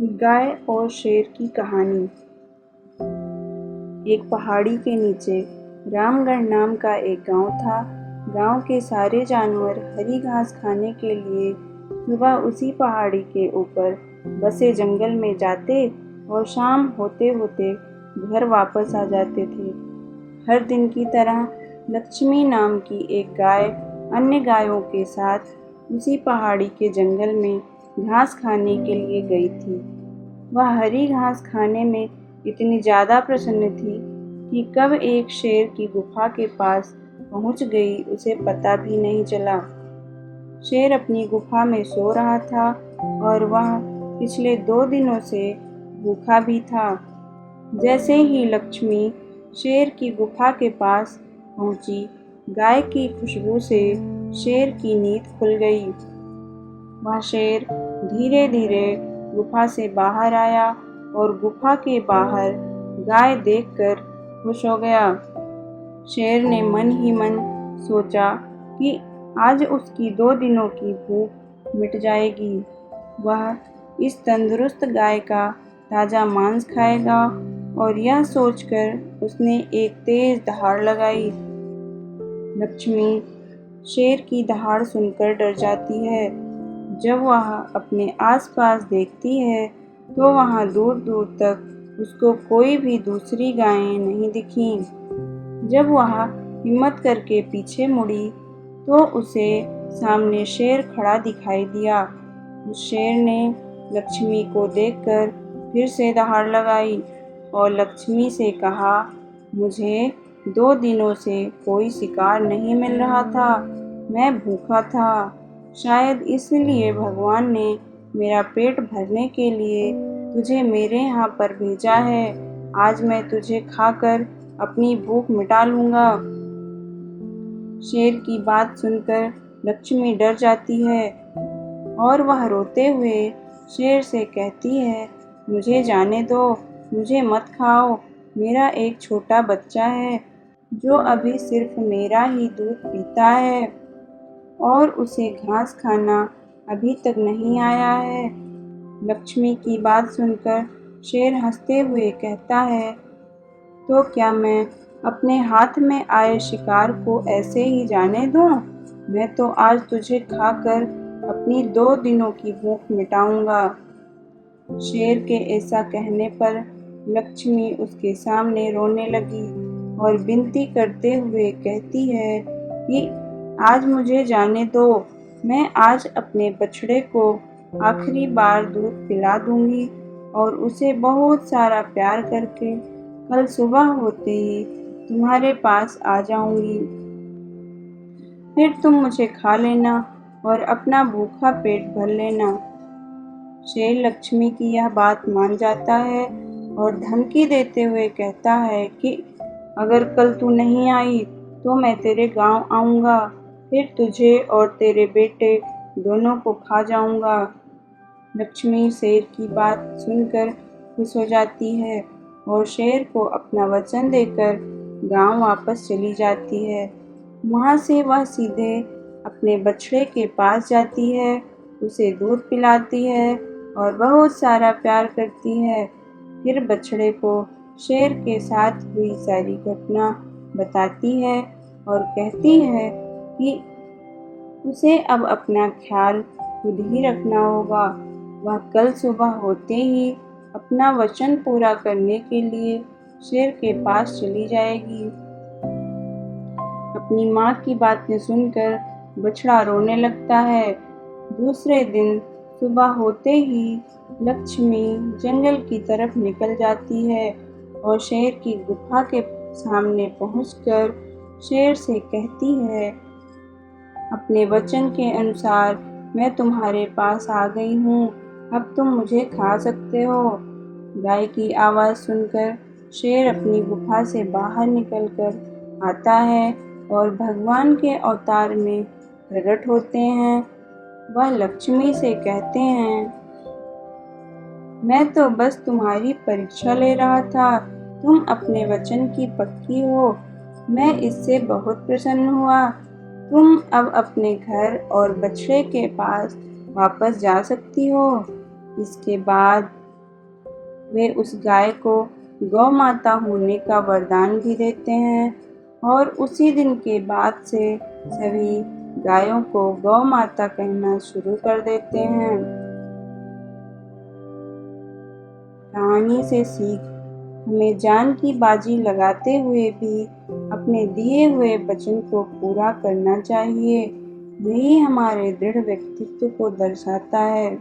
गाय और शेर की कहानी। एक पहाड़ी के नीचे रामगढ़ नाम का एक गांव था। गांव के सारे जानवर हरी घास खाने के लिए सुबह उसी पहाड़ी के ऊपर बसे जंगल में जाते और शाम होते होते घर वापस आ जाते थे। हर दिन की तरह लक्ष्मी नाम की एक गाय अन्य गायों के साथ उसी पहाड़ी के जंगल में घास खाने के लिए गई थी। वह हरी घास खाने में इतनी ज़्यादा प्रसन्न थी कि कब एक शेर की गुफा के पास पहुंच गई उसे पता भी नहीं चला। शेर अपनी गुफा में सो रहा था और वह पिछले 2 दिनों से भूखा भी था। जैसे ही लक्ष्मी शेर की गुफा के पास पहुंची, गाय की खुशबू से शेर की नींद खुल गई। वह शेर धीरे धीरे गुफा से बाहर आया और गुफा के बाहर गाय देखकर खुश हो गया। शेर ने मन ही मन सोचा कि आज उसकी 2 दिनों की भूख मिट जाएगी। वह इस तंदुरुस्त गाय का ताज़ा मांस खाएगा और यह सोचकर उसने एक तेज दहाड़ लगाई। लक्ष्मी शेर की दहाड़ सुनकर डर जाती है। जब वह अपने आसपास देखती है तो वहाँ दूर दूर तक उसको कोई भी दूसरी गायें नहीं दिखीं। जब वह हिम्मत करके पीछे मुड़ी तो उसे सामने शेर खड़ा दिखाई दिया। उस शेर ने लक्ष्मी को देखकर फिर से दहाड़ लगाई और लक्ष्मी से कहा, मुझे 2 दिनों से कोई शिकार नहीं मिल रहा था। मैं भूखा था। शायद इसलिए भगवान ने मेरा पेट भरने के लिए तुझे मेरे यहाँ पर भेजा है। आज मैं तुझे खाकर अपनी भूख मिटा लूँगा। शेर की बात सुनकर लक्ष्मी डर जाती है और वह रोते हुए शेर से कहती है, मुझे जाने दो, मुझे मत खाओ। मेरा एक छोटा बच्चा है जो अभी सिर्फ मेरा ही दूध पीता है और उसे घास खाना अभी तक नहीं आया है। लक्ष्मी की बात सुनकर शेर हंसते हुए कहता है, तो क्या मैं अपने हाथ में आए शिकार को ऐसे ही जाने दूं? मैं तो आज तुझे खाकर अपनी 2 दिनों की भूख मिटाऊंगा। शेर के ऐसा कहने पर लक्ष्मी उसके सामने रोने लगी और विनती करते हुए कहती है कि आज मुझे जाने दो। मैं आज अपने बछड़े को आखिरी बार दूध पिला दूंगी और उसे बहुत सारा प्यार करके कल सुबह होते ही तुम्हारे पास आ जाऊंगी। फिर तुम मुझे खा लेना और अपना भूखा पेट भर लेना। शेर लक्ष्मी की यह बात मान जाता है और धमकी देते हुए कहता है कि अगर कल तू नहीं आई तो मैं तेरे गांव आऊँगा, फिर तुझे और तेरे बेटे दोनों को खा जाऊँगा। लक्ष्मी शेर की बात सुनकर खुश हो जाती है और शेर को अपना वचन देकर गांव वापस चली जाती है। वहाँ से वह सीधे अपने बछड़े के पास जाती है, उसे दूध पिलाती है और बहुत सारा प्यार करती है। फिर बछड़े को शेर के साथ हुई सारी घटना बताती है और कहती है कि उसे अब अपना ख्याल खुद ही रखना होगा। वह कल सुबह होते ही अपना वचन पूरा करने के लिए शेर के पास चली जाएगी। अपनी माँ की बातें सुनकर बछड़ा रोने लगता है। दूसरे दिन सुबह होते ही लक्ष्मी जंगल की तरफ निकल जाती है और शेर की गुफा के सामने पहुंचकर शेर से कहती है, अपने वचन के अनुसार मैं तुम्हारे पास आ गई हूँ, अब तुम मुझे खा सकते हो। गाय की आवाज़ सुनकर शेर अपनी गुफा से बाहर निकलकर आता है और भगवान के अवतार में प्रकट होते हैं। वह लक्ष्मी से कहते हैं, मैं तो बस तुम्हारी परीक्षा ले रहा था, तुम अपने वचन की पक्की हो। मैं इससे बहुत प्रसन्न हुआ। तुम अब अपने घर और बछड़े के पास वापस जा सकती हो। इसके बाद वे उस गाय को गौ माता होने का वरदान भी देते हैं और उसी दिन के बाद से सभी गायों को गौ माता कहना शुरू कर देते हैं। कहानी से सीख, हमें जान की बाजी लगाते हुए भी अपने दिए हुए वचन को पूरा करना चाहिए। यही हमारे दृढ़ व्यक्तित्व को दर्शाता है।